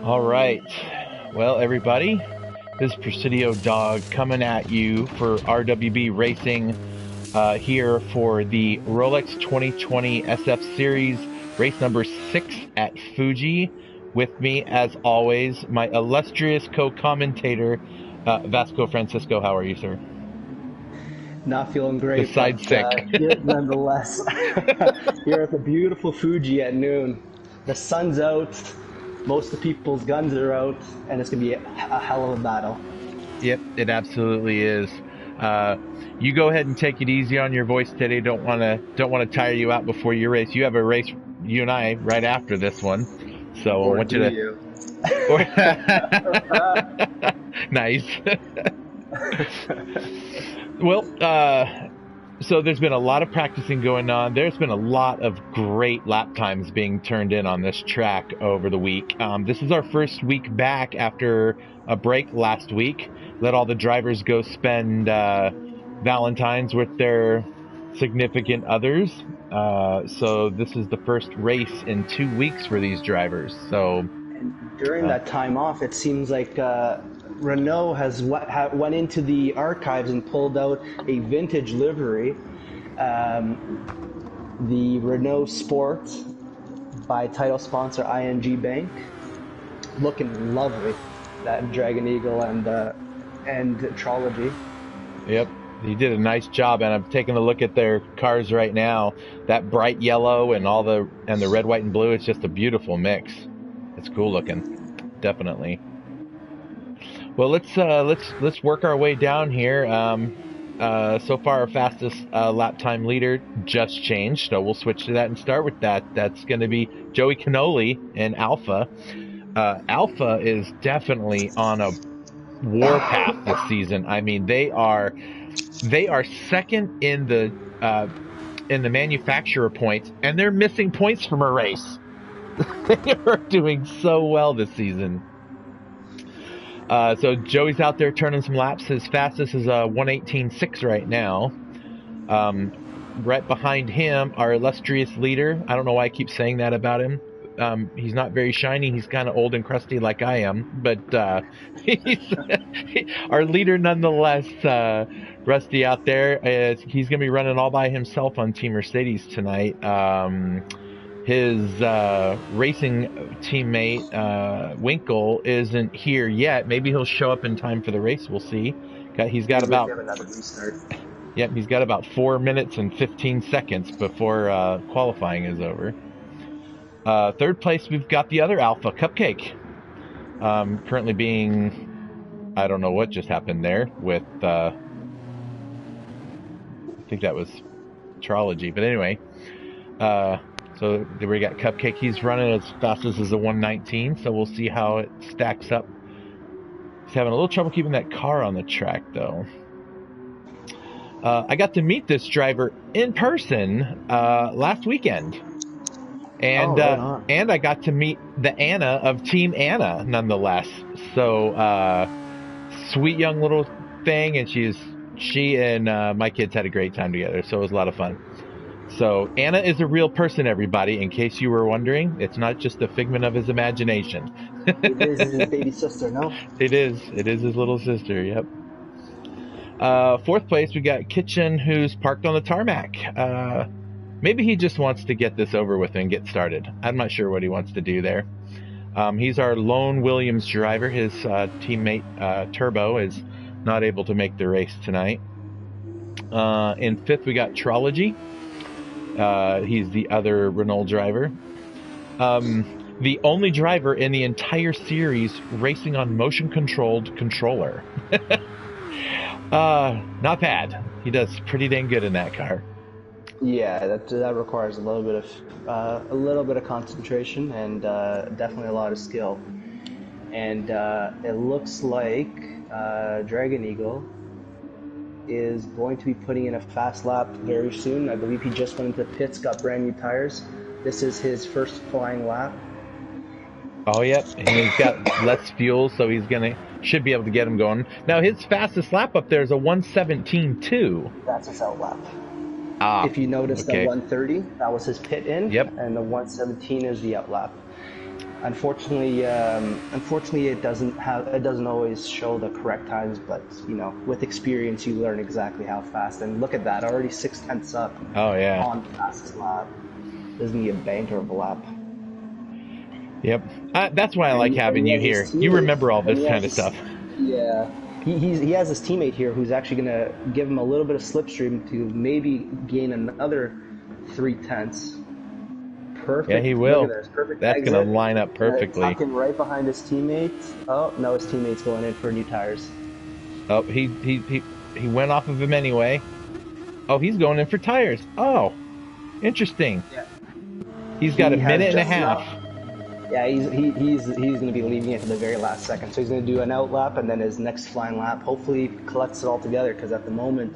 All right. Well, everybody, this is Presidio Dog coming at you for RWB Racing here for the Rolex 2020 SF Series, race number 6 at Fuji. With me, as always, my illustrious co-commentator, Vasco Francisco. How are you, sir? Not feeling great, Besides but sick. good nonetheless. Here at the beautiful Fuji at noon, the sun's out, most of the people's guns are out, and it's gonna be a hell of a battle. Yep, it absolutely is. You go ahead and take it easy on your voice today. Don't wanna tire you out before your race. You have a race, you and I, right after this one. So I Or want you do to. you? Nice. Well, so there's been a lot of practicing going on. There's been a lot of great lap times being turned in on this track over the week. This is our first week back after a break last week. Let all the drivers go spend Valentine's with their significant others. So this is the first race in 2 weeks for these drivers. So During that time off, it seems like Renault has went into the archives and pulled out a vintage livery, the Renault Sport by title sponsor ING Bank, looking lovely. That Dragon Eagle and Trilogy. yep, he did a nice job, and I'm taking a look at their cars right now. That bright yellow and the red, white, and blue. It's just a beautiful mix. It's cool looking, definitely. Well, let's work our way down here. So far, our fastest lap time leader just changed, so we'll switch to that and start with that. That's going to be Joey Canoli in Alpha. Alpha is definitely on a warpath this season. I mean, they are second in the manufacturer points, and they're missing points from a race. They are doing so well this season. So Joey's out there turning some laps. His fastest is 1:18.6 right now. Right behind him, our illustrious leader. I don't know why I keep saying that about him. He's not very shiny. He's kind of old and crusty like I am. But he's our leader nonetheless. Rusty out there. He's going to be running all by himself on Team Mercedes tonight. His racing teammate Winkle isn't here yet. Maybe he'll show up in time for the race. We'll see. He's got about Yep, he's got about 4 minutes and 15 seconds before qualifying is over. Third place, we've got the other Alpha, Cupcake. Currently being, I don't know what just happened there with, I think that was Trilogy, but anyway. So we got Cupcake. He's running as fast as a 1:19, so we'll see how it stacks up. He's having a little trouble keeping that car on the track, though. I got to meet this driver in person last weekend. And and I got to meet the Anna of Team Anna, nonetheless. So sweet young little thing, and she and my kids had a great time together, so it was a lot of fun. So Anna is a real person, everybody, in case you were wondering. It's not just a figment of his imagination. It is his baby sister, no? It is his little sister, yep. Fourth place, we got Kitchen, who's parked on the tarmac. Maybe he just wants to get this over with and get started. I'm not sure what he wants to do there. He's our lone Williams driver. His teammate Turbo is not able to make the race tonight. In fifth, we got Trilogy. He's the other Renault driver. The only driver in the entire series racing on motion-controlled controller. Not bad. He does pretty dang good in that car. Yeah, that requires a little bit of concentration and definitely a lot of skill. And it looks like Dragon Eagle is going to be putting in a fast lap very soon. I believe he just went into the pits, got brand new tires. This is his first flying lap. Oh, yep. And he's got less fuel, so should be able to get him going. Now, his fastest lap up there is a 1:17.2. That's his out lap. If you notice, okay. the 1:30, that was his pit in. Yep. And the 1:17 is the out lap. Unfortunately, it doesn't always show the correct times, but you know, with experience, you learn exactly how fast. And look at that, already 6/10 up Oh yeah. on fastest lap. This is gonna be a banker of a lap. Yep. That's why I like And having he you has his here. You teammate, remember all and this kind of stuff. yeah, he has his teammate here who's actually gonna give him a little bit of slipstream to maybe gain another 3/10. Yeah, he Perfect. Look at will. this. Perfect That's gonna exit. line up Gonna perfectly. tuck in right behind his teammate. Oh no, his teammate's going in for new tires. Oh, he went off of him anyway. Oh, he's going in for tires. Oh, interesting. Yeah. He's got a He has minute and a just half. enough. Yeah, he's going to be leaving it to the very last second. So he's going to do an out lap and then his next flying lap. Hopefully, he collects it all together because at the moment,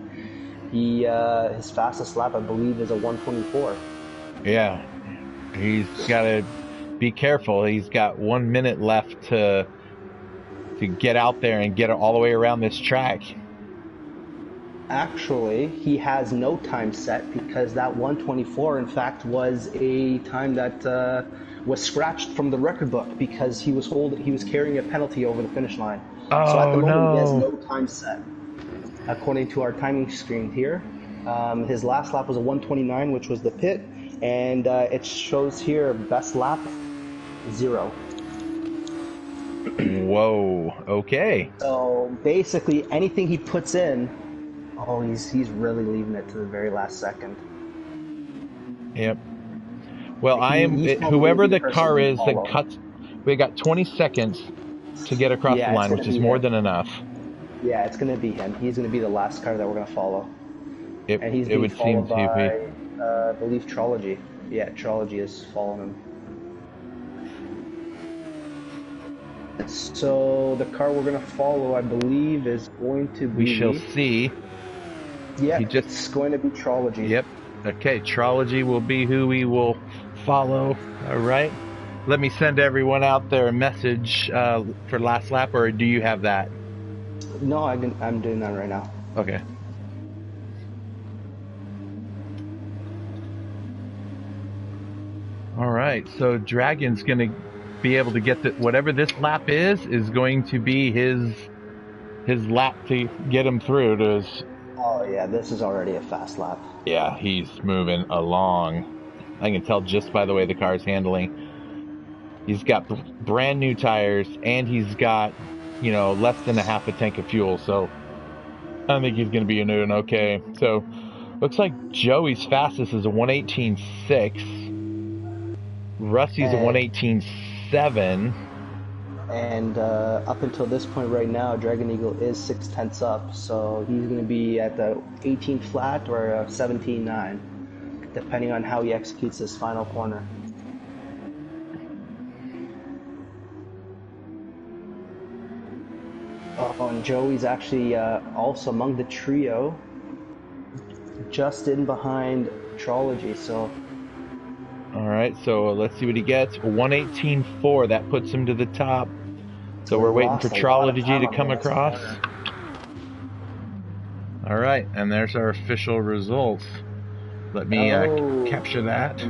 his fastest lap I believe is a 1:24. Yeah, he's got to be careful. He's got 1 minute left to get out there and get all the way around this track. Actually, he has no time set because that 1:24, in fact, was a time that was scratched from the record book because he was carrying a penalty over the finish line. So at the Oh moment, he has no. no time set. According to our timing screen here, his last lap was a 1:29, which was the pit, and it shows here best lap 0. Whoa. Okay. So basically, anything he puts in, oh, he's really leaving it to the very last second. Yep. Well, He's probably going to whoever be the the person car we is that follow. cuts. We got 20 seconds to get across the Yeah, it's line, going which to is be more him. than enough. Yeah, it's going to be him. He's going to be the last car that we're going to follow. And he's It being would seem followed to be. by, I believe, Trology. Yeah, Trology is following him. So the car we're going to follow, I believe, is going to be... We shall see. Yeah, it's going to be Trology. Yep. Okay, Trology will be who we will follow. All right. Let me send everyone out there a message for last lap, or do you have that? No, I'm doing that right now. Okay. All right. So Dragon's going to be able to get whatever this lap is going to be his lap to get him through to his. Oh yeah, this is already a fast lap. Yeah, he's moving along. I can tell just by the way the car's handling. He's got brand new tires, and he's got, less than a half a tank of fuel. So I think he's going to be doing okay. So looks like Joey's fastest is a 1:18.6. Rusty's a 1:18.7. And up until this point right now, Dragon Eagle is 6/10 up, so he's going to be at the 18 flat or a 17.9, depending on how he executes this final corner. Oh, and Joey's actually also among the trio, just in behind Trology, so... All right, so let's see what he gets. 1:18.4, that puts him to the top. So we're waiting for Trology to come across. All right, and there's our official results. Let me capture that.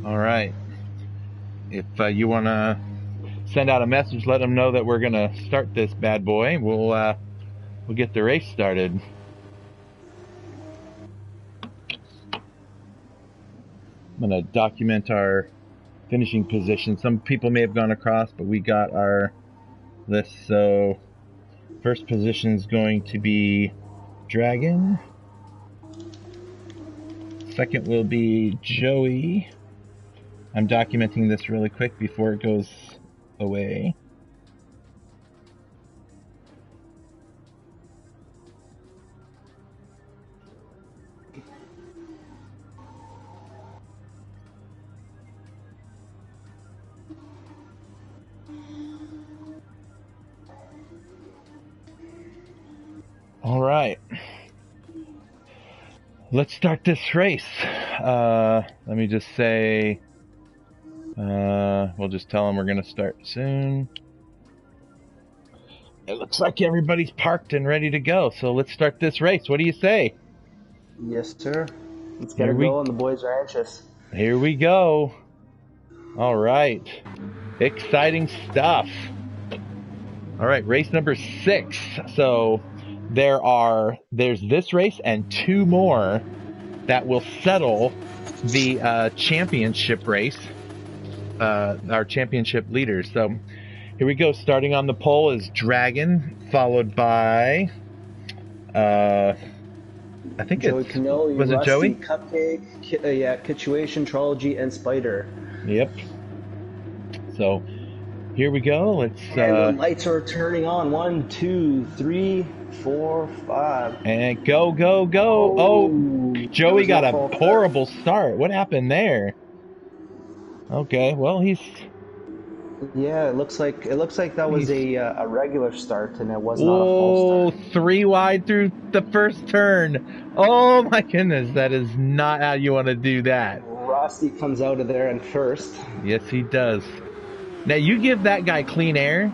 All right. If you want to send out a message, let them know that we're going to start this bad boy. We'll get the race started. I'm going to document our finishing position. Some people may have gone across, but we got our list. So first position is going to be Dragon. Second will be Joey. I'm documenting this really quick before it goes away. All right. Let's start this race. Let me just say, we'll just tell them we're going to start soon. It looks like everybody's parked and ready to go, so let's start this race. What do you say? Yes, sir. Let's get her going. The boys are anxious. Here we go. All right. Exciting stuff. All right, race number 6. So there's this race and 2 more that will settle the championship race, our championship leaders. So here we go. Starting on the pole is Dragon, followed by I think Joey it's Canoli, was it Rusty, Joey? Cupcake, yeah, Kituation, Trology, and Spider. Yep. So here we go. Let's and the lights are turning on. 1, 2, 3, 4, 5. And go, go, go. Oh, Joey got a horrible start. What happened there? Okay, well, he's... Yeah, it looks like that was a regular start, and it was not a full start. 3 wide through the first turn. Oh my goodness, that is not how you want to do that. Rusty comes out of there in first. Yes, he does. Now you give that guy clean air,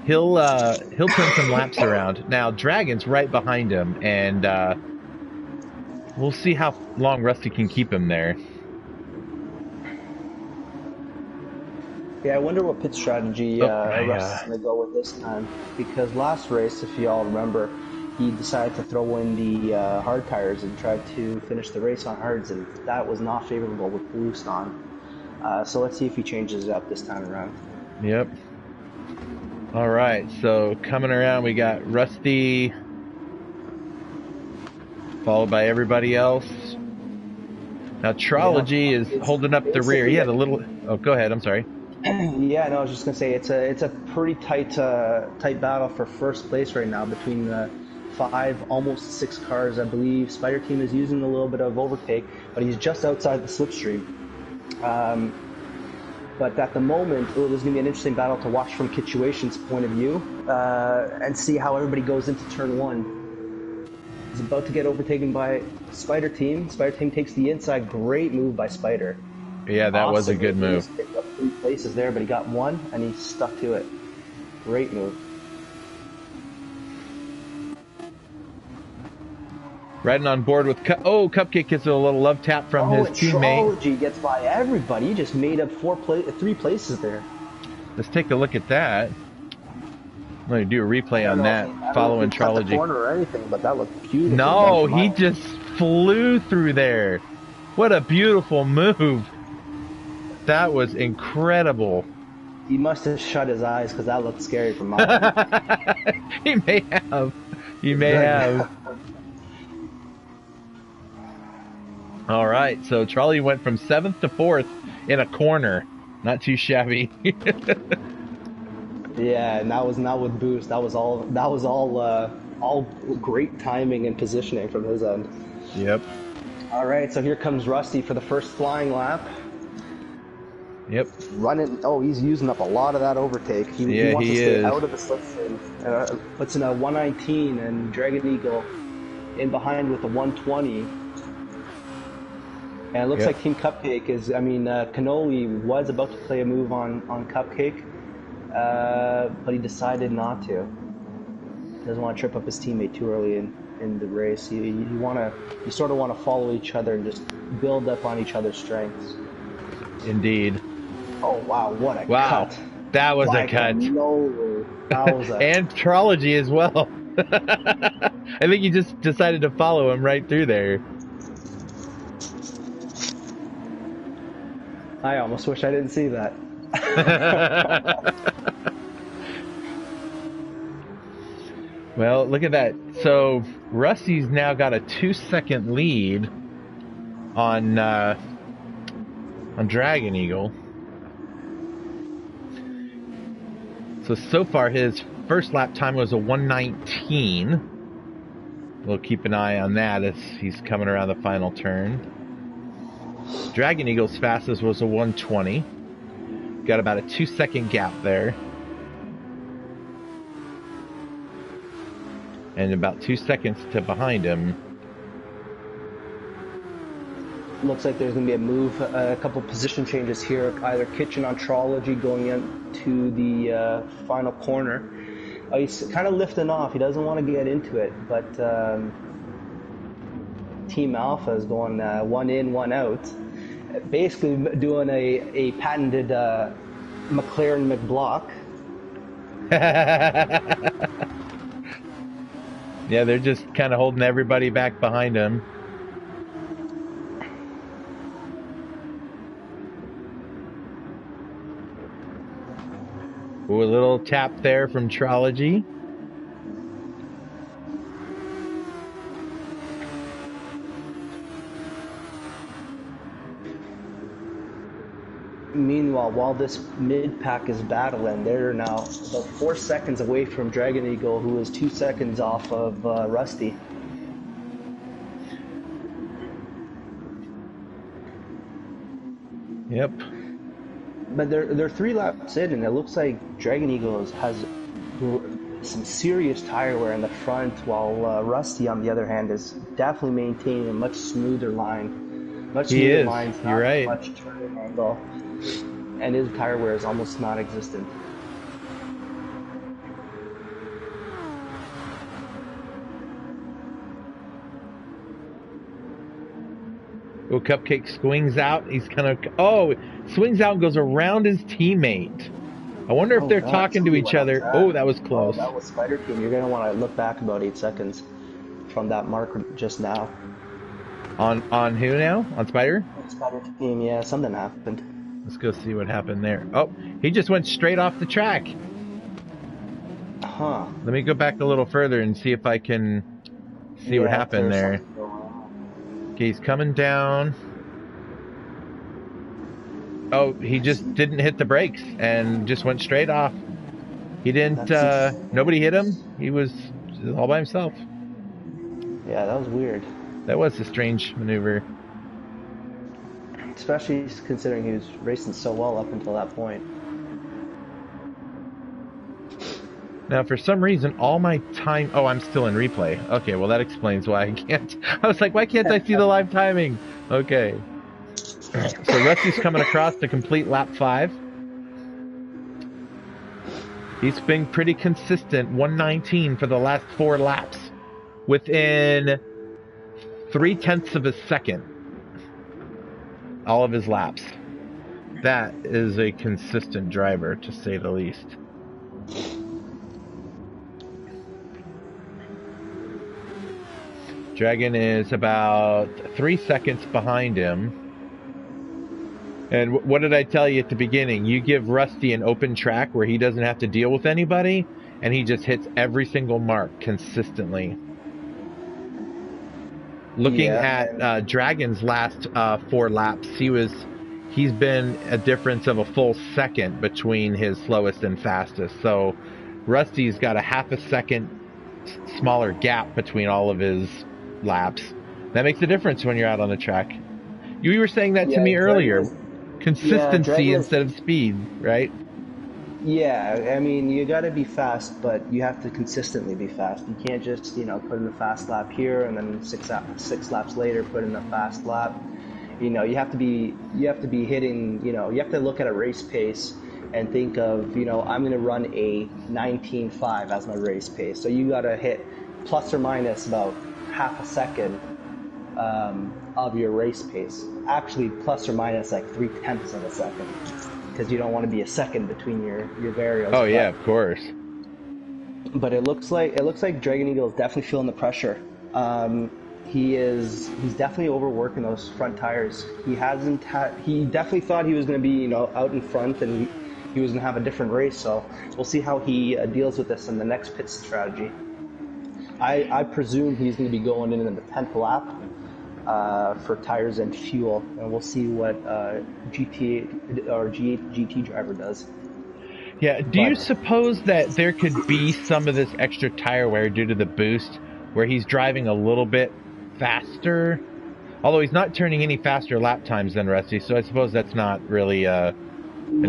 he'll turn some laps around. Now Dragon's right behind him, and we'll see how long Rusty can keep him there. Yeah, I wonder what pit strategy Rusty's going to go with this time. Because last race, if you all remember, he decided to throw in the hard tires and tried to finish the race on hards, and that was not favorable with boost on. So let's see if he changes it up this time around. Yep. All right, so coming around, we got Rusty, followed by everybody else. Now Trology is holding up the rear. Yeah, the little... Oh, go ahead. I'm sorry. Yeah, no, I was just gonna say it's a pretty tight battle for first place right now between the 5, almost 6 cars, I believe. Spider Team is using a little bit of overtake, but he's just outside the slipstream. But at the moment, there's gonna be an interesting battle to watch from Kituation's point of view, and see how everybody goes into turn 1. He's about to get overtaken by Spider Team. Spider Team takes the inside. Great move by Spider. Yeah, that was a good move. He picked up 3 places there, but he got 1, and he stuck to it. Great move. Riding on board with... Cupcake gets a little love tap from his teammate. Trology gets by everybody. He just made up 3 places there. Let's take a look at that. Let me do a replay on that, following Trology. The corner or anything, but that looked beautiful. No, he just flew through there. What a beautiful move. That was incredible. He must have shut his eyes because that looked scary from my end. He may have. He may have. All right, so Trolley went from 7th to 4th in a corner. Not too shabby. Yeah, and that was not with boost. That was all great timing and positioning from his end. Yep. All right, so here comes Rusty for the first flying lap. Yep. Running. Oh, he's using up a lot of that overtake. He wants to stay out of the slipstream. Puts in a 119 and Dragon Eagle in behind with a 120. And it looks like Team Cupcake is. I mean, Cannoli was about to play a move on Cupcake, but he decided not to. He doesn't want to trip up his teammate too early in the race. You sort of want to follow each other and just build up on each other's strengths. Indeed. Oh wow, what a cut. That was a cut. No, that was a... And Trology as well. I think you just decided to follow him right through there. I almost wish I didn't see that. Well, look at that. So Rusty's now got a 2-second lead on Dragon Eagle. So far his first lap time was a 119. We'll keep an eye on that as he's coming around the final turn. Dragon Eagle's fastest was a 120. Got about a 2-second gap there. And about 2 seconds to behind him. Looks like there's going to be a move, a couple position changes here. Either Kitchen on Trology going into the final corner. He's kind of lifting off. He doesn't want to get into it, but Team Alpha is going one in, one out, basically doing a patented McLaren McBlock. Yeah, they're just kind of holding everybody back behind him. Ooh, a little tap there from Trology. Meanwhile, while this mid-pack is battling, they're now about 4 seconds away from Dragon Eagle, who is 2 seconds off of Rusty. Yep. But they're 3 laps in, and it looks like Dragon Eagle has some serious tire wear in the front, while Rusty, on the other hand, is definitely maintaining a much smoother line. Much smoother lines, You're right. much turning angle, and his tire wear is almost non-existent. Oh, Cupcake swings out. He's kind of swings out and goes around his teammate. I wonder if they're talking to each other. Oh, that was close. That was Spider Team. You're gonna want to look back about 8 seconds from that mark just now. On who now? On Spider? Spider Team. Yeah, something happened. Let's go see what happened there. Oh, he just went straight off the track. Huh. Let me go back a little further and see if I can see what happened there. Okay, he's coming down. Oh, he just didn't hit the brakes and just went straight off. He didn't, nobody hit him. He was all by himself. Yeah, that was weird. That was a strange maneuver. Especially considering he was racing so well up until that point. Now, for some reason, all my time... Oh, I'm still in replay. Okay, well, that explains why I can't... I was like, why can't I see the live timing? Okay. So Rusty's coming across to complete lap 5. He's been pretty consistent, 119 for the last 4 laps, within 0.3 of a second. All of his laps. That is a consistent driver, to say the least. Dragon is about 3 seconds behind him. And what did I tell you at the beginning? You give Rusty an open track where he doesn't have to deal with anybody, and he just hits every single mark consistently. Looking at Dragon's last 4 laps, he's been a difference of a full second between his slowest and fastest. So Rusty's got a half a second smaller gap between all of his laps. That makes a difference when you're out on the track. You were saying that to me earlier. Consistency instead of speed, right? Yeah, I mean, you got to be fast, but you have to consistently be fast. You can't just, put in a fast lap here and then six laps later put in a fast lap. You have to be hitting, you have to look at a race pace and think of, I'm going to run a 19.5 as my race pace. So you got to hit plus or minus about half a second of your race pace. Actually, plus or minus like 0.3 of a second, because you don't want to be a second between your variables. Oh yeah, of course. But it looks like Dragon Eagle is definitely feeling the pressure. He's definitely overworking those front tires. He definitely thought he was going to be out in front and he was going to have a different race. So we'll see how he deals with this in the next pit strategy. I presume he's going to be going in the 10th lap for tires and fuel, and we'll see what GT or GT driver does. Yeah, you suppose that there could be some of this extra tire wear due to the boost, where he's driving a little bit faster? Although he's not turning any faster lap times than Rusty, so I suppose that's not really an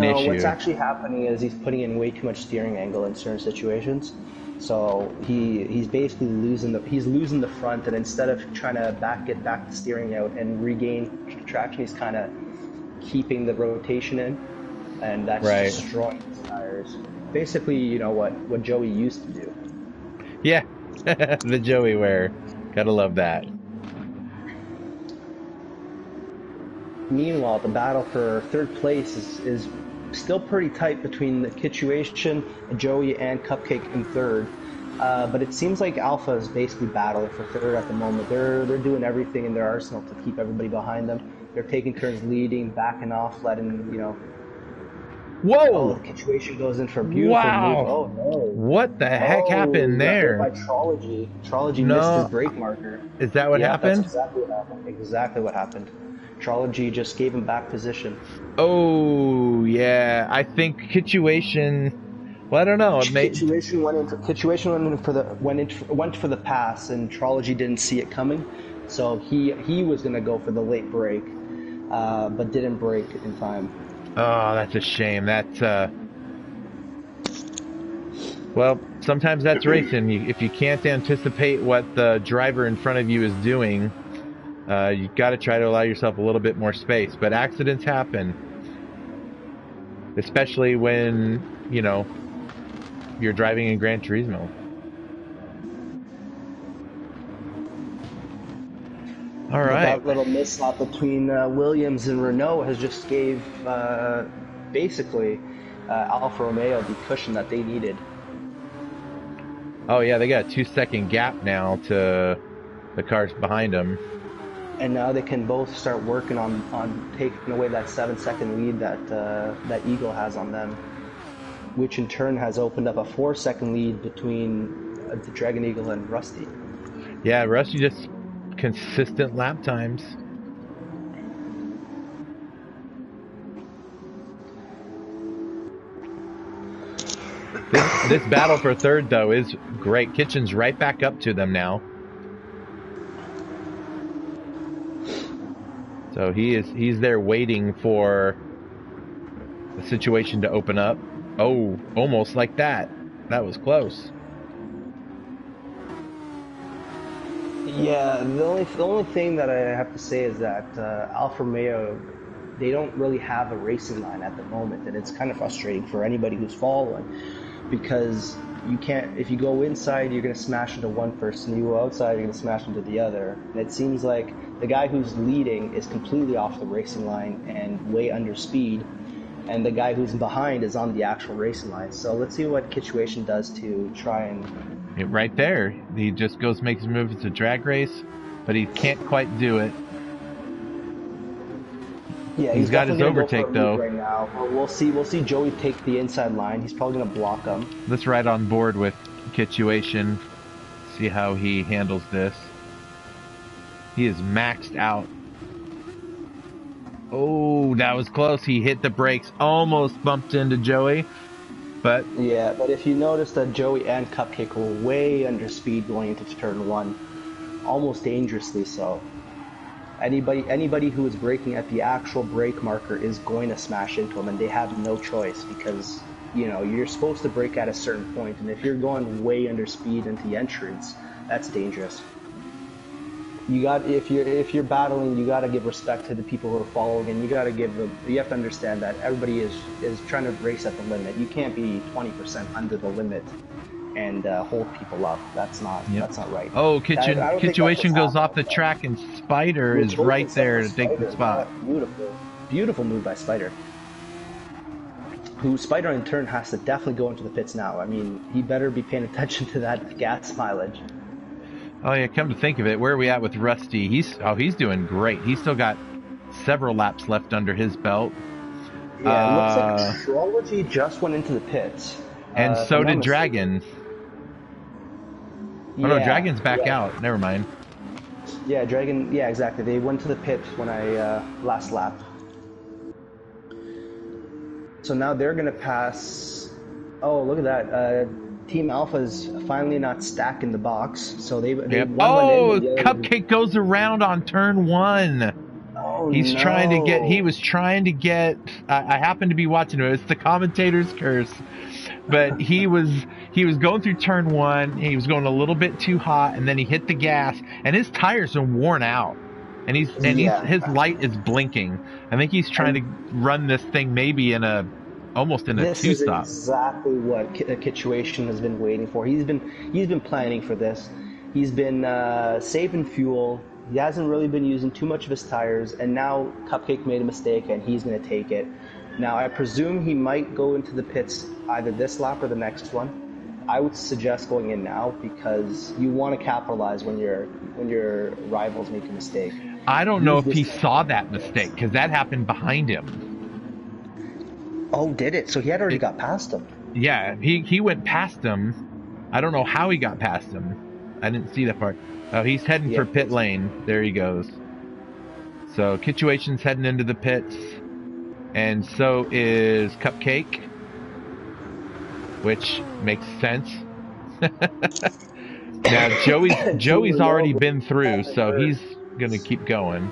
issue. What's actually happening is he's putting in way too much steering angle in certain situations. So he's basically losing the front, and instead of trying to get back the steering out and regain traction, he's kind of keeping the rotation in, and that's destroying his tires. Basically, what Joey used to do. Yeah, the Joey wear. Gotta love that. Meanwhile, the battle for third place is still pretty tight between the Situation, Joey, and Cupcake in third. But it seems like Alpha is basically battling for third at the moment. They're doing everything in their arsenal to keep everybody behind them. They're taking turns leading, backing off, letting, you know. Whoa! Oh, the Situation goes in for a beautiful Wow! move. Oh no! What the heck happened Got hit by there? Trology. Trology missed his No, brake marker. is that what Yeah, that's happened? exactly what happened. Exactly what happened. Trology just gave him back position. Oh yeah, I think Situation. Well, I don't know. It may. Went for the pass, and Trology didn't see it coming, so he was gonna go for the late break, but didn't break in time. Oh, that's a shame. That's well, sometimes that's racing. If you can't anticipate what the driver in front of you is doing, you got to try to allow yourself a little bit more space. But accidents happen, especially when you're driving in Gran Turismo. All But right. that little mishap between Williams and Renault has just gave basically Alfa Romeo the cushion that they needed. Oh yeah, they got a 2-second gap now to the cars behind them. And now they can both start working on taking away that 7-second lead that Eagle has on them, which in turn has opened up a 4-second lead between the Dragon Eagle and Rusty. Yeah, Rusty just consistent lap times. This battle for third, though, is great. Kitchen's right back up to them now. So he's there waiting for the situation to open up. Oh, almost like that. That was close. Yeah, the only thing that I have to say is that Alfa Romeo, they don't really have a racing line at the moment, and it's kind of frustrating for anybody who's following, because you can't. If you go inside, you're going to smash into one person. You go outside, you're going to smash into the other. And it seems like the guy who's leading is completely off the racing line and way under speed, and the guy who's behind is on the actual racing line. So let's see what Situation does to try and. Right there, he just goes makes a move. It's a drag race, but he can't quite do it. Yeah, he's got his overtake though. Right now, we'll see Joey take the inside line. He's probably gonna block him. Let's ride on board with Situation. See how he handles this. He is maxed out. Oh, that was close. He hit the brakes, almost bumped into Joey. But yeah, but if you notice that Joey and Cupcake were way under speed going into turn one, almost dangerously so. Anybody who is braking at the actual brake marker is going to smash into them, and they have no choice, because you're supposed to brake at a certain point, and if you're going way under speed into the entrance, that's dangerous. If you're battling, you got to give respect to the people who are following, and you have to understand that everybody is trying to race at the limit. You can't be 20% under the limit and hold people up. That's not right. Oh, Situation goes off the track, and Spider is right there to take the spot. Beautiful move by Spider. Who Spider in turn has to definitely go into the pits now. I mean, he better be paying attention to that gas mileage. Oh yeah, come to think of it, where are we at with Rusty? He's doing great. He's still got several laps left under his belt. Yeah, it looks like Trology just went into the pits. And so did Dragon. Oh no, Dragon's back out. Never mind. Yeah, Dragon. Yeah, exactly. They went to the pit when I last lapped. So now they're gonna pass. Oh, look at that. Team Alpha's finally not stacking the box, so they yep. Oh, Cupcake goes around on turn one. Oh, He was trying to get. I happened to be watching it. It's the commentator's curse, but he was going through turn one. He was going a little bit too hot, and then he hit the gas, and his tires are worn out, and his light is blinking. I think he's trying to run this thing maybe almost in a two-stop. This is exactly what Situation has been waiting for. He's been planning for this. He's been saving fuel, He hasn't really been using too much of his tires, and now Cupcake made a mistake, and he's going to take it. Now, I presume he might go into the pits either this lap or the next one. I would suggest going in now because you want to capitalize when your rivals make a mistake. I don't know if he saw that mistake because that happened behind him. Oh, did it? So he had already got past him. Yeah, he went past him. I don't know how he got past him. I didn't see that part. Oh, he's heading for pit lane. There he goes. So Kitchuation's heading into the pits, and so is Cupcake, which makes sense. Now Joey's already been through, so he's gonna keep going.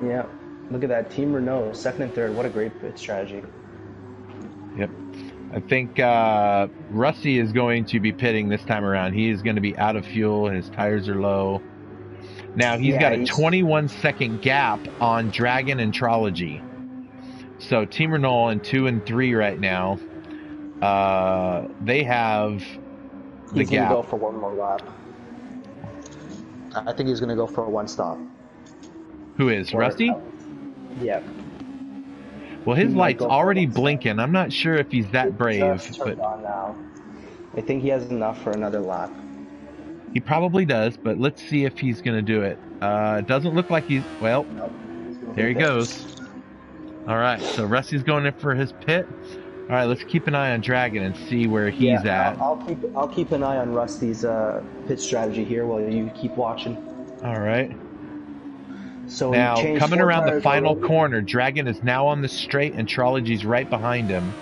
Yeah, look at that, Team Renault, second and third. What a great pit strategy. Yep. I think Rusty is going to be pitting this time around. He is going to be out of fuel. His tires are low. Now, he's got a 21-second gap on Dragon and Trology. So, Team Renault in 2 and 3 right now. They have the he's gap. He's going to go for one more lap. I think he's going to go for a one stop. Who is? Rusty? Yeah. Well, his light's already blinking. I'm not sure if he's that brave, but on now. I think he has enough for another lap. He probably does, but let's see if he's going to do it. It doesn't look like he's... Well, there he goes. All right, so Rusty's going in for his pit. All right, let's keep an eye on Dragon and see where he's at. I'll keep an eye on Rusty's pit strategy here while you keep watching. All right. So now, coming around the final corner, Dragon is now on the straight and Trology's right behind him.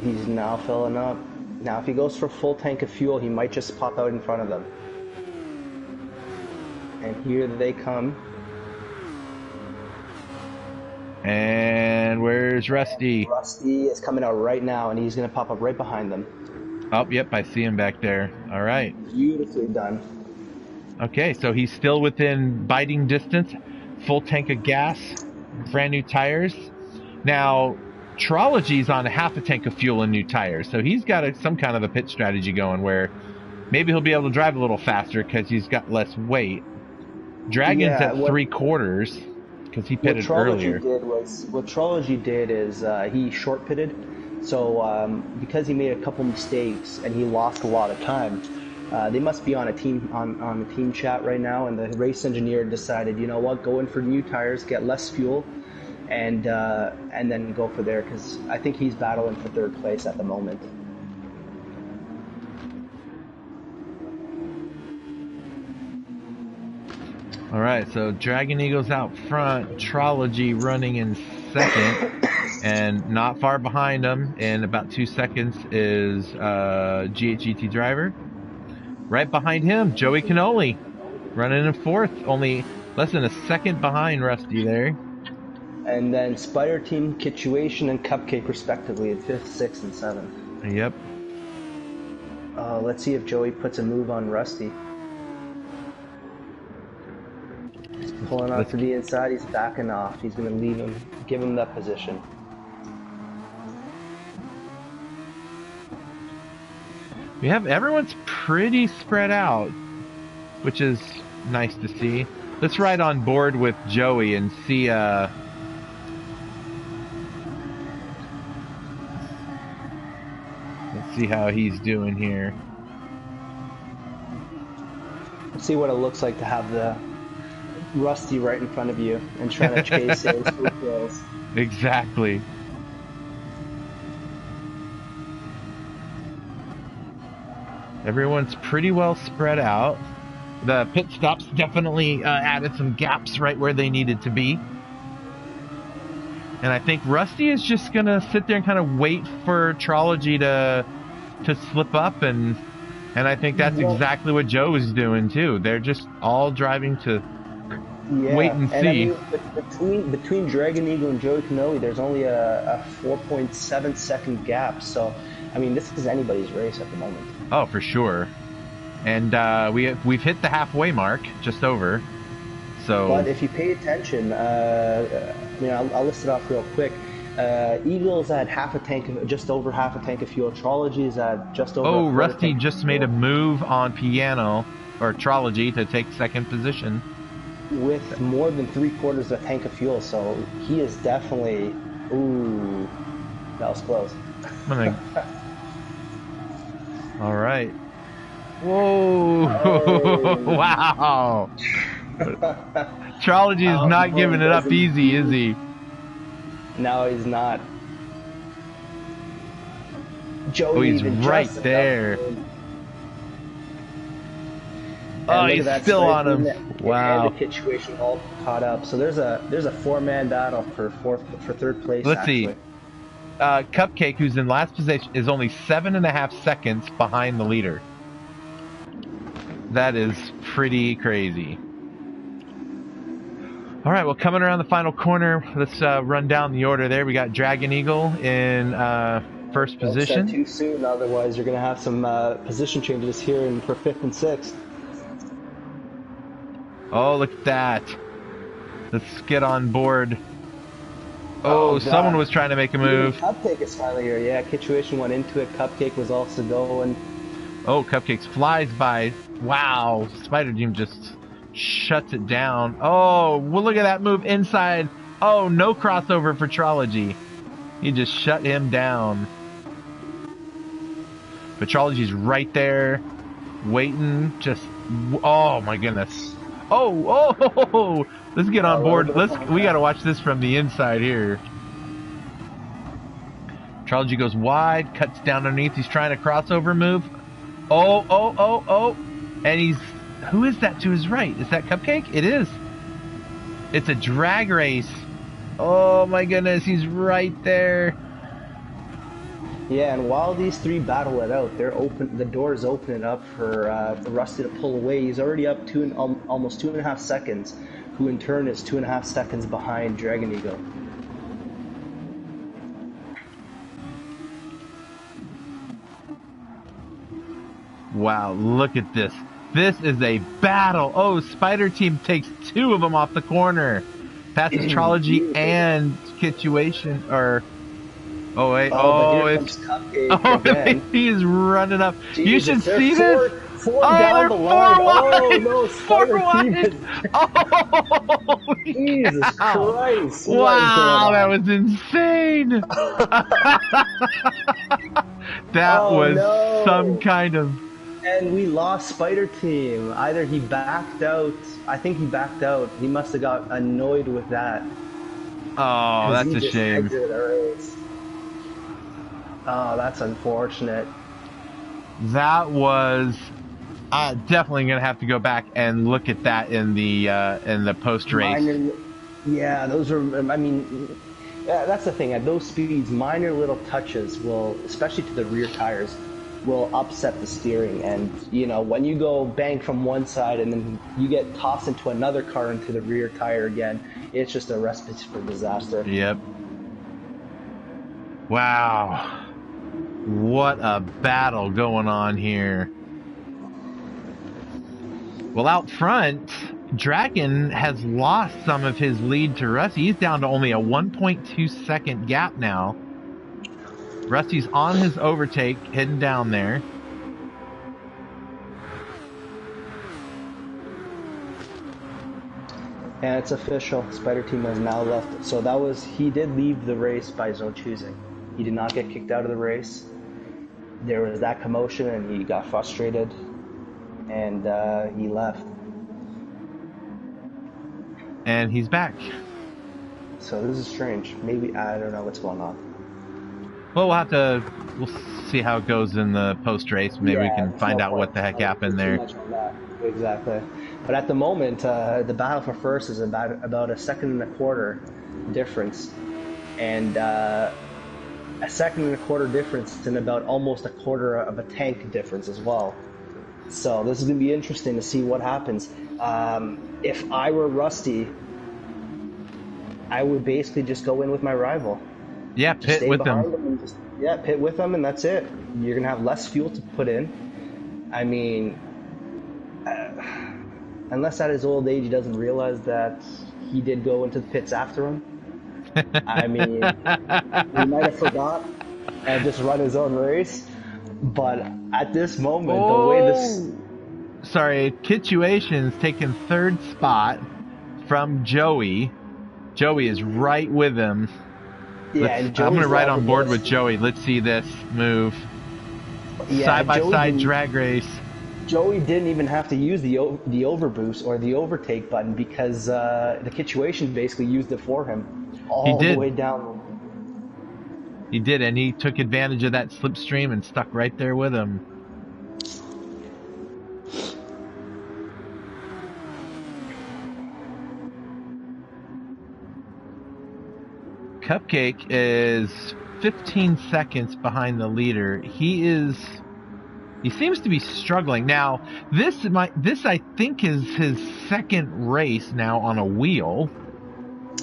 He's now filling up. Now, if he goes for full tank of fuel, he might just pop out in front of them. And here they come. And where's Rusty? Rusty is coming out right now, and he's going to pop up right behind them. Oh, yep, I see him back there. All right. Beautifully done. Okay, so he's still within biting distance. Full tank of gas, brand new tires. Now, Trology's on half a tank of fuel and new tires, so he's got some kind of a pit strategy going where maybe he'll be able to drive a little faster because he's got less weight. Dragon's at 3/4 because he pitted earlier. What Trology did is he short pitted, so because he made a couple mistakes and he lost a lot of time. They must be on a team on the team chat right now, and the race engineer decided, you know what, go in for new tires, get less fuel, and then go for there, because I think he's battling for third place at the moment. All right, so Dragon Eagle's out front, Trology running in second, and not far behind him, in about 2 seconds, is GHGT Driver. Right behind him, Joey Cannoli, running in fourth, only less than a second behind Rusty there. And then Spider Team, Kitchuation, and Cupcake respectively in 5th, 6th, and 7th. Yep. Let's see if Joey puts a move on Rusty. Pulling off to the inside, he's backing off. He's going to leave him, give him that position. We have everyone's pretty spread out, which is nice to see. Let's ride on board with Joey and see let's see how he's doing here. Let's see what it looks like to have the Rusty right in front of you and trying to chase those kills. Exactly. Everyone's pretty well spread out. The pit stops definitely added some gaps right where they needed to be. And I think Rusty is just going to sit there and kind of wait for Trology to slip up. And I think that's exactly what Joe is doing, too. They're just all driving to wait and see. I mean, between Dragon Eagle and Joey Cannoli, there's only a 4.7 second gap. So, I mean, this is anybody's race at the moment. Oh, for sure. And we've hit the halfway mark, just over. So, but if you pay attention, I'll list it off real quick. Eagle's at just over half a tank of fuel. Trology is at just over. Oh, Rusty just made a move on Piano. or Trology to take second position. With more than 3/4 of a tank of fuel, so he is definitely... Ooh, that was close. All right. Whoa! Oh. Wow! Trology is not giving it up easy, is he? No, he's not. Joey, Oh, he's even right just there. And Oh, he's still on him. Wow. And the situation all caught up. So there's a 4-man battle for third place. Let's actually. see. Cupcake, who's in last position, is only 7.5 seconds behind the leader. That is pretty crazy. All right, well, coming around the final corner, let's run down the order there. We got Dragon Eagle in first position. Don't start too soon, otherwise you're going to have some position changes here for 5th and 6th. Oh, look at that. Let's get on board. Oh, someone was trying to make a move. Cupcake is finally here. Yeah, Kitchuation went into it. Cupcake was also going. Oh, Cupcake flies by. Wow, Spider Team just shuts it down. Oh, well, look at that move inside. Oh, no crossover for Trology. He just shut him down. But Trology's right there, waiting. Just, oh my goodness. Oh, let's get on board. We got to watch this from the inside here. Trology goes wide, cuts down underneath. He's trying a crossover move. Oh. And who is that to his right? Is that Cupcake? It is. It's a drag race. Oh my goodness, he's right there. Yeah, and while these three battle it out, the door's opening up for Rusty to pull away. He's already up almost 2.5 seconds, who in turn is 2.5 seconds behind Dragon Eagle. Wow, look at this. This is a battle. Oh, Spider Team takes 2 of them off the corner. Passes Trology and Kitchuation, or... Oh wait! He's running up. Jesus, you should see this. Four down the line. Oh no! Spider Team is... Oh, Jesus Christ! Wow, that was insane. That was some kind of. And we lost Spider Team. Either he backed out. I think he backed out. He must have got annoyed with that. Oh, that's a shame. Oh, that's unfortunate. That was definitely going to have to go back and look at that in the post race. Yeah, those are. I mean, that's the thing. At those speeds, minor little touches will, especially to the rear tires, will upset the steering. And you know, when you go bang from one side and then you get tossed into another car into the rear tire again, it's just a recipe for disaster. Yep. Wow. What a battle going on here. Well, out front, Dragon has lost some of his lead to Rusty. He's down to only a 1.2 second gap now. Rusty's on his overtake, heading down there. And it's official. Spider Team has now left. So he did leave the race by his own choosing. He did not get kicked out of the race. There was that commotion and he got frustrated and he left. And he's back. So this is strange. Maybe, I don't know what's going on. Well, we'll see how it goes in the post-race. Maybe we can find out what the heck happened there. Exactly. But at the moment, the battle for first is about 1.25 seconds difference. And a 1.25 seconds difference and about almost 1/4 of a tank difference as well. So this is going to be interesting to see what happens. If I were Rusty, I would basically just go in with my rival. Yeah, pit with them. Pit with them, and that's it. You're going to have less fuel to put in. I mean, unless at his old age he doesn't realize that he did go into the pits after him. I mean, he might have forgot and just run his own race. But at this moment, the way this... sorry, Kitchuation's taking third spot from Joey. Joey is right with him. Yeah, and I'm going to Joey's ride on board loggerless. with Joey. Let's see this move. Yeah, Side-by-side drag race. Joey didn't even have to use the overboost or the overtake button because the Kitchuation basically used it for him all the way down. He did, and he took advantage of that slipstream and stuck right there with him. Cupcake is 15 seconds behind the leader. He seems to be struggling. Now, this I think is his second race now on a wheel.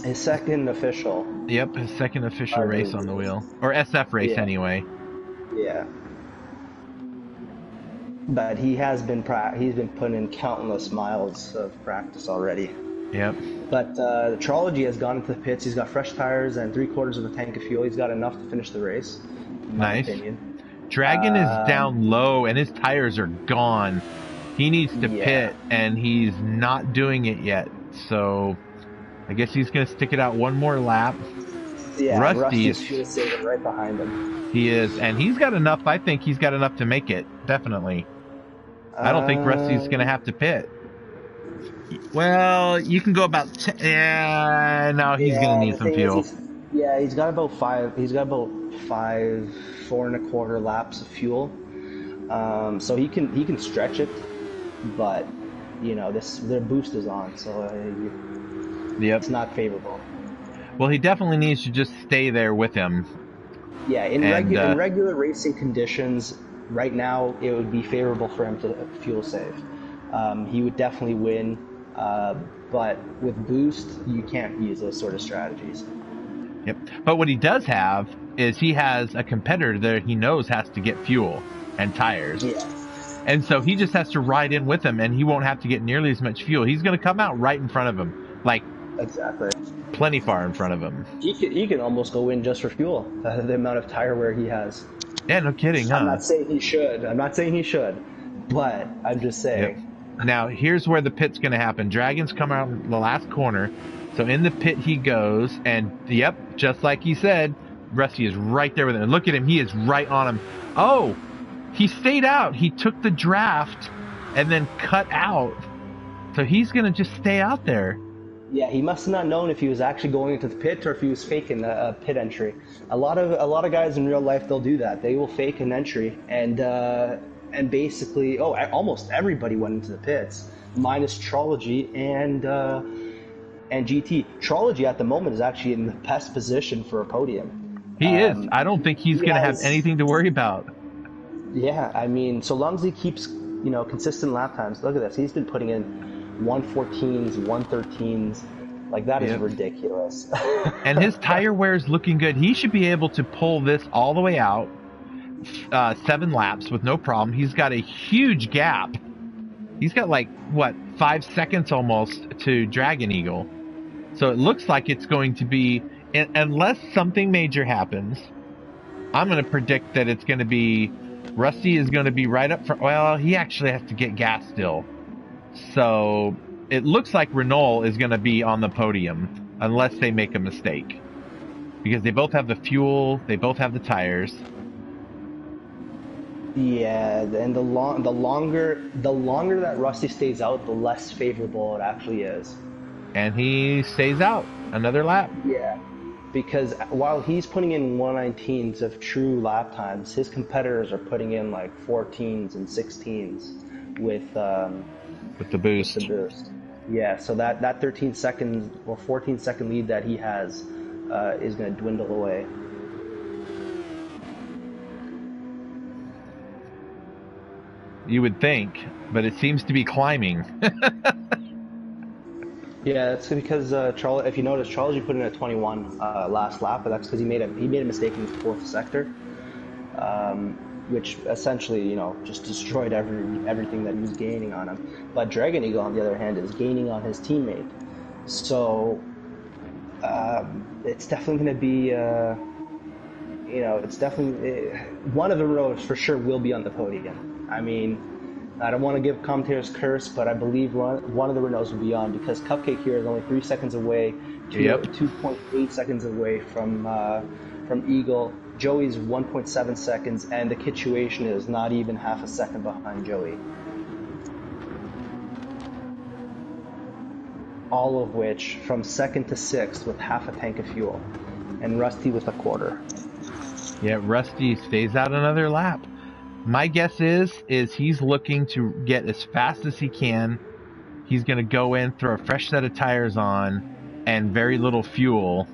His second official. Yep, his second official race on the wheel. Or SF race, yeah. anyway. Yeah. But he's been putting in countless miles of practice already. Yep. But Trology has gone into the pits. He's got fresh tires and 3/4 of a tank of fuel. He's got enough to finish the race, in my opinion. Dragon is down low, and his tires are gone. He needs to pit, and he's not doing it yet. So I guess he's going to stick it out one more lap. Yeah, Rusty's fuel saving right behind him. He is, and he's got enough. I think he's got enough to make it, definitely. I don't think Rusty's going to have to pit. Well, you can go about... no, he's going to need some fuel. He's got about 4.25 laps of fuel. So he can stretch it, but their boost is on, so it's not favorable. Well, he definitely needs to just stay there with him. Yeah, in regular racing conditions, right now it would be favorable for him to fuel save. He would definitely win, but with boost, you can't use those sort of strategies. Yep. But what he does have is he has a competitor that he knows has to get fuel and tires. Yeah. And so he just has to ride in with him, and he won't have to get nearly as much fuel. He's going to come out right in front of him, like exactly, plenty far in front of him. He can almost go in just for fuel. The amount of tire wear he has. Yeah, no kidding, huh? I'm not saying he should, but I'm just saying. Yep. Now, here's where the pit's going to happen. Dragon's come out in the last corner. So in the pit he goes, and yep, just like he said, Rusty is right there with him. And look at him, he is right on him. Oh, he stayed out. He took the draft and then cut out. So he's going to just stay out there. Yeah, he must have not known if he was actually going into the pit or if he was faking a pit entry. A lot of guys in real life, they'll do that. They will fake an entry, and basically, almost everybody went into the pits, minus Trology and GT. Trology at the moment is actually in the best position for a podium. He is. I don't think he's going to have anything to worry about. Yeah, I mean, so long as he keeps consistent lap times. Look at this. He's been putting in 114s, 113s. Like, that is ridiculous. And his tire wear is looking good. He should be able to pull this all the way out, 7 laps with no problem. He's got a huge gap. He's got 5 seconds almost to Dragon Eagle. So it looks like it's going to be, unless something major happens, I'm going to predict that it's going to be, Rusty is going to be right up front. Well, he actually has to get gas still. So it looks like Renault is going to be on the podium unless they make a mistake, because they both have the fuel, they both have the tires. Yeah, and the longer that Rusty stays out, the less favorable it actually is. And he stays out another lap. Yeah, because while he's putting in 119s of true lap times, his competitors are putting in 14s and 16s with the boost. Yeah, so that 13 second or 14 second lead that he has is going to dwindle away. You would think, but it seems to be climbing. Yeah, that's because if you notice, Trology put in a 21 last lap, but that's because he made a mistake in the 4th sector, which essentially just destroyed everything that he was gaining on him. But Dragon Eagle, on the other hand, is gaining on his teammate, so it's definitely going to be it's definitely one of the rows for sure will be on the podium. I mean, I don't want to give commentators curse, but I believe one of the Renaults will be on because Cupcake here is only 3 seconds away, Yep. 2.8 seconds away from Eagle. Joey's 1.7 seconds, and the Kitchuation is not even half a second behind Joey. All of which from second to sixth with half a tank of fuel, and Rusty with a quarter. Yeah, Rusty stays out another lap. My guess is he's looking to get as fast as he can. He's going to go in, throw a fresh set of tires on, and very little fuel,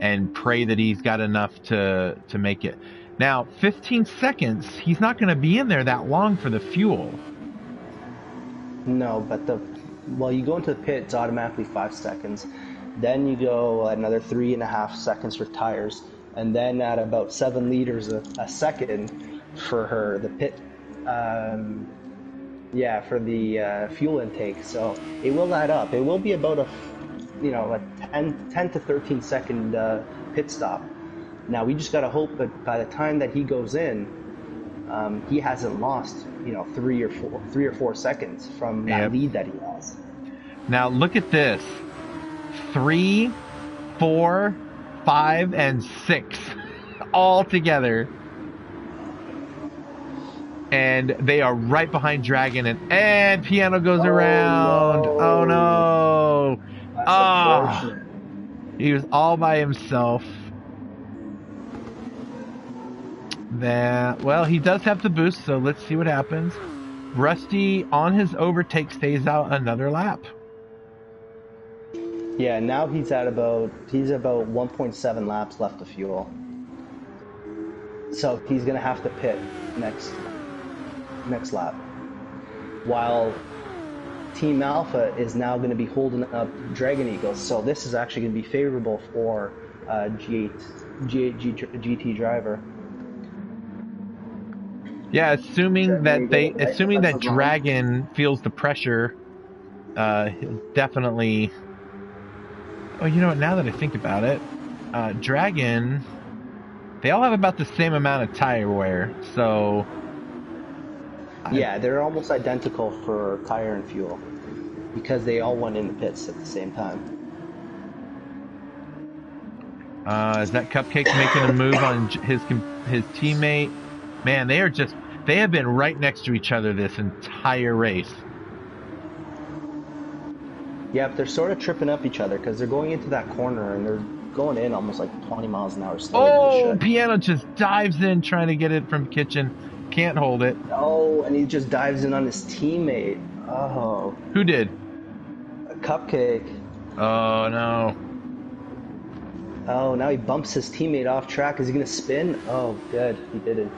and pray that he's got enough to make it. Now, 15 seconds, he's not going to be in there that long for the fuel. No, but you go into the pit, it's automatically 5 seconds. Then you go another 3.5 seconds for tires, and then at about 7 liters a second for the pit, for the fuel intake. So it will add up. It will be about a 10 to 13 second pit stop. Now we just got to hope that by the time that he goes in, he hasn't lost 3 or 4 seconds from that lead that he has. Now look at this: 3, 4, 5, and 6 all together, and they are right behind Dragon, and Piano goes around. No. Oh no! That's unfortunate. He was all by himself. Well, he does have the boost, so let's see what happens. Rusty on his overtake stays out another lap. Yeah, now he's about 1.7 laps left of fuel. So he's gonna have to pit next lap. While Team Alpha is now going to be holding up Dragon Eagles, so this is actually going to be favorable for G8 GT driver. Yeah, assuming that Dragon feels the pressure, he'll definitely. Oh, you know what? Now that I think about it, Dragon, they all have about the same amount of tire wear, so. Yeah, they're almost identical for tire and fuel because they all went in the pits at the same time. Is that Cupcake making a move on his teammate? Man, they have been right next to each other this entire race. Yeah, but they're sort of tripping up each other because they're going into that corner and they're going in almost like 20 miles an hour slower than they should. Piano just dives in trying to get it from Kitchen. Can't hold it. Oh, and he just dives in on his teammate. Oh. Who did? Cupcake. Oh, no. Oh, now he bumps his teammate off track. Is he going to spin? Oh, good. He didn't.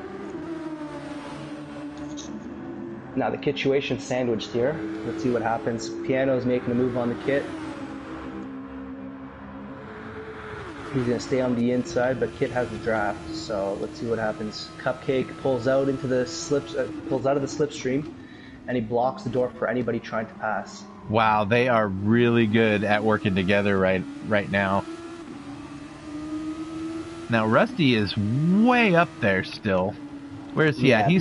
Now the Kitchuation sandwiched here. Let's see what happens. Piano's making a move on the Kit. He's going to stay on the inside, but Kit has the draft, so let's see what happens. Cupcake pulls out into the pulls out of the slipstream, and he blocks the door for anybody trying to pass. Wow, they are really good at working together right now. Now Rusty is way up there still. Where is he at? He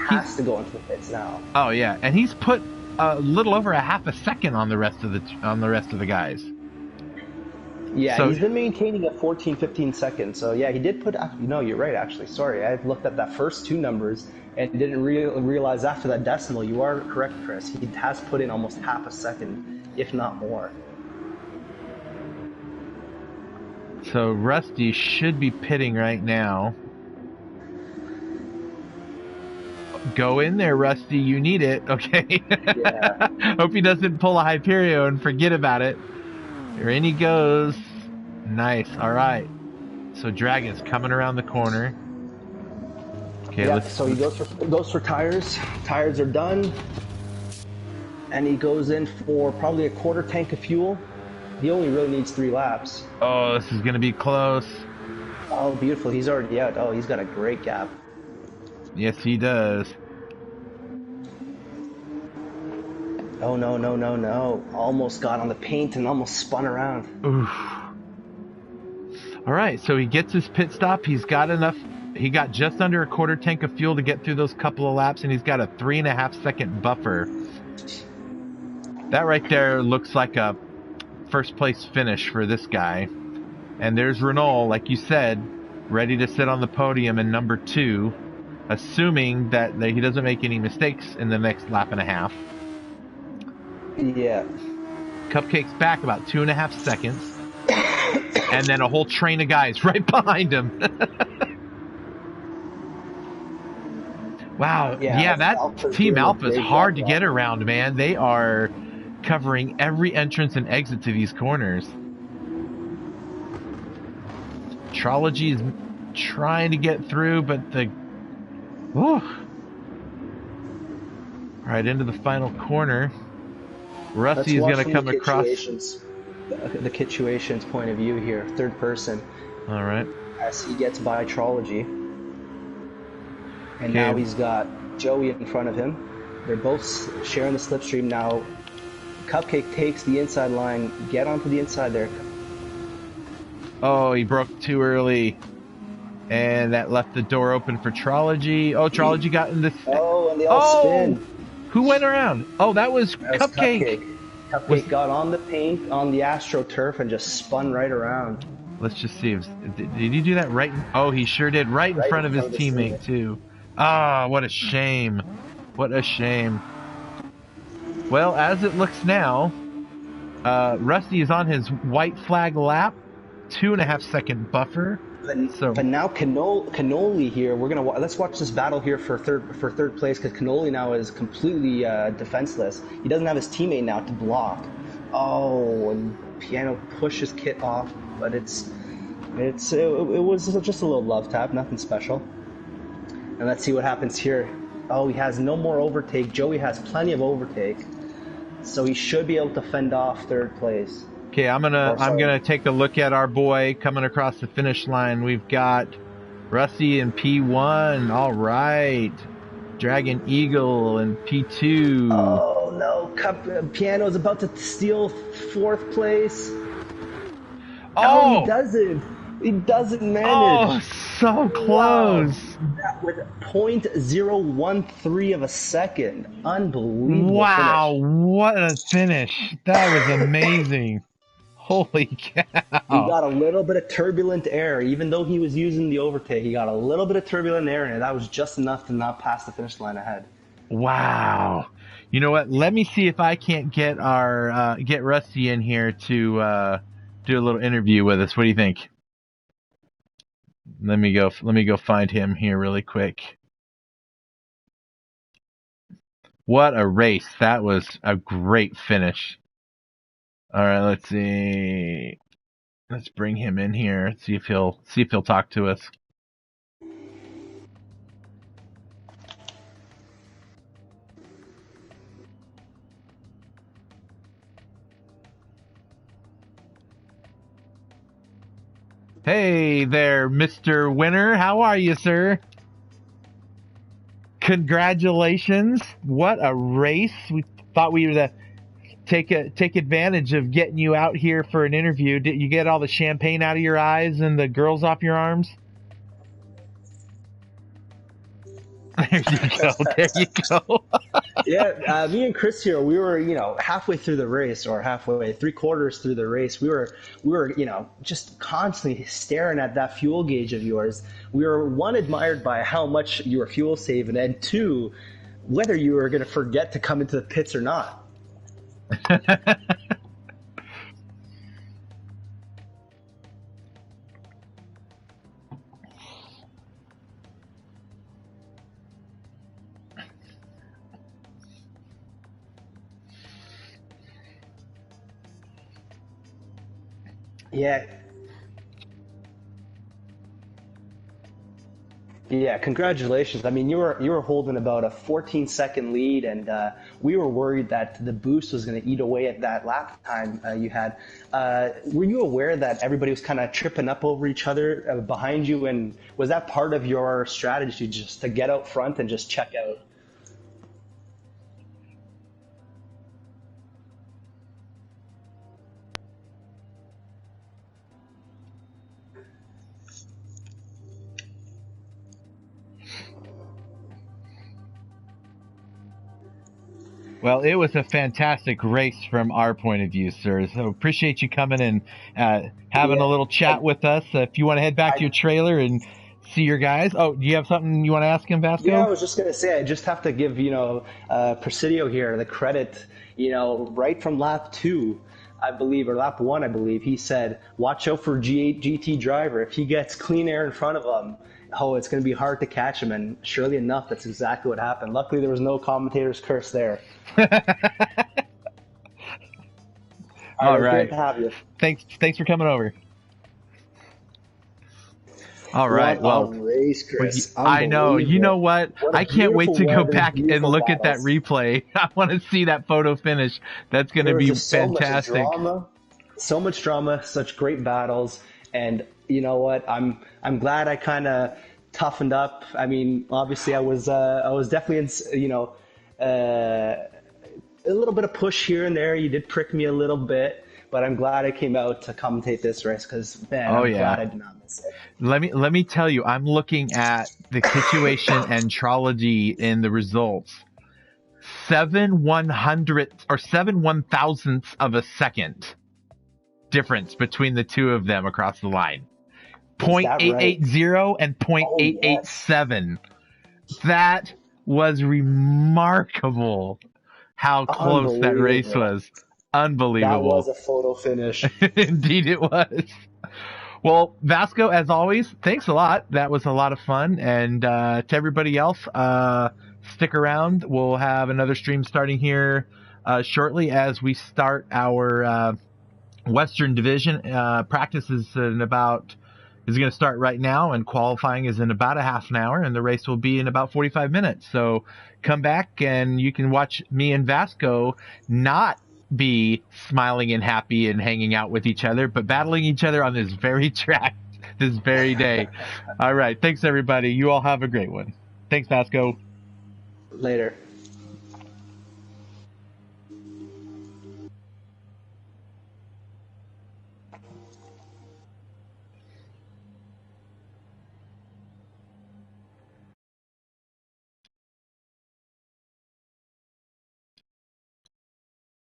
has to go into the pits now. Oh yeah, and he's put a little over a half a second on the rest of the guys. Yeah, so he's been maintaining at 14-15 seconds. So yeah, he did put. No, you're right. Actually, sorry, I looked at that first 2 numbers and didn't realize after that decimal. You are correct, Chris. He has put in almost half a second, if not more. So Rusty should be pitting right now. Go in there, Rusty. You need it. Okay. Yeah. Hope he doesn't pull a Hyperio and forget about it. Here in he goes. Nice. All right. So Dragon's coming around the corner. Okay. Yeah, so he goes for tires. Tires are done, and he goes in for probably a quarter tank of fuel. He only really needs 3 laps. Oh, this is gonna be close. Oh, beautiful. He's already out. Oh, he's got a great gap. Yes, he does. Oh, no, no, no, no. Almost got on the paint and almost spun around. Oof. All right, so he gets his pit stop. He's got enough He got just under a quarter tank of fuel to get through those couple of laps, and he's got a 3.5-second buffer. That right there looks like a first place finish for this guy. And there's Renault, like you said, ready to sit on the podium in number 2, assuming that he doesn't make any mistakes in the next lap and a half. Yeah. Cupcake's back about 2.5 seconds. And then a whole train of guys right behind him. Wow. Yeah, that Team Alpha is hard to get around, man. They are covering every entrance and exit to these corners. Trology is trying to get through, but the... Whew. Right into the final corner. Rusty is going to come across... The Kituation's point of view here, third person. All right. As he gets by Trology. And now he's got Joey in front of him. They're both sharing the slipstream now. Cupcake takes the inside line. Get onto the inside there. Oh, he broke too early. And that left the door open for Trology. Oh, Trology got in this... Oh, and they all spin. Who went around? Oh, that was Cupcake. Cupcake got on the paint, on the AstroTurf, and just spun right around. Let's just see. Did he do that right? Oh, he sure did. Right in front of his teammate, too. Ah, what a shame. What a shame. Well, as it looks now, Rusty is on his white flag lap. 2.5-second buffer. But now Cannoli here. Let's watch this battle here for third place, because Cannoli now is completely defenseless. He doesn't have his teammate now to block. Oh, and Piano pushes Kit off, but it was just a little love tap, nothing special. And let's see what happens here. Oh, he has no more overtake. Joey has plenty of overtake, so he should be able to fend off third place. Okay, I'm gonna take a look at our boy coming across the finish line. We've got Rusty in P1. All right, Dragon Eagle in P2. Oh no, Piano's about to steal fourth place. Oh, he doesn't. He doesn't manage. Oh, so close. Wow. With 0.013 of a second. Unbelievable. Wow, finish. What a finish. That was amazing. Holy cow. He got a little bit of turbulent air. Even though he was using the overtake, he got a little bit of turbulent air in it. That was just enough to not pass the finish line ahead. Wow. You know what? Let me see if I can't get get Rusty in here to do a little interview with us. What do you think? Let me go find him here really quick. What a race. That was a great finish. All right, let's see. Let's bring him in here. See if he'll talk to us. Hey there, Mr. Winner. How are you, sir? Congratulations. What a race. We thought we were take advantage of getting you out here for an interview. Did you get all the champagne out of your eyes and the girls off your arms? There you go. There you go. Yeah, me and Chris here, we were, halfway through the race, or halfway, 3/4 through the race. We were, just constantly staring at that fuel gauge of yours. We were, one, admired by how much you were fuel saving, and two, whether you were going to forget to come into the pits or not. Yeah, congratulations. I mean, you were holding about a 14-second lead, and we were worried that the boost was going to eat away at that lap time you had. Were you aware that everybody was kind of tripping up over each other behind you, and was that part of your strategy, just to get out front and just check out? Well, it was a fantastic race from our point of view, sir. So appreciate you coming and having a Yeah, little chat with us. If you want to head back to your trailer and see your guys. Oh, do you have something you want to ask him, yeah. I Vasco? was just gonna say, I just have to give Presidio here the credit. Right from lap two, I believe, or lap one, I believe, he said, "Watch out for G8 GT driver. If he gets clean air in front of him, oh, it's gonna be hard to catch him." And surely enough, that's exactly what happened. Luckily, there was no commentator's curse there. All right, All it was great right. to have you. Thanks for coming over. All right. What a Well, race, Chris! I know. You know Unbelievable. what? What a I can't wait beautiful to go weather, back and beautiful look at that battles. replay. I want to see that photo finish. That's going to There was be just fantastic. so much drama, such great battles, and you know what? I'm glad I kind of toughened up. I mean, obviously, I was definitely a little bit of push here and there. You did prick me a little bit, but I'm glad I came out to commentate this race because man, Oh I'm yeah. glad I did not miss it. Let me tell you, I'm looking at the situation and trology in the results. 7/100 or 7/1000ths of a second difference between the two of them across the line. Is that right? 0.880 and Oh yes, 0.887. That was remarkable how close that race unbelievable. was. That was Unbelievable. a photo finish. Indeed it was. Well, Vasco, as always, thanks a lot. That was a lot of fun. And to everybody else, stick around. We'll have another stream starting here shortly as we start our Western Division. Practice is going to start right now, and qualifying is in about a half an hour, and the race will be in about 45 minutes. So come back, and you can watch me and Vasco not be smiling and happy and hanging out with each other, but battling each other on this very track, this very day. All right. Thanks, everybody. You all have a great one. Thanks, Vasco. Later.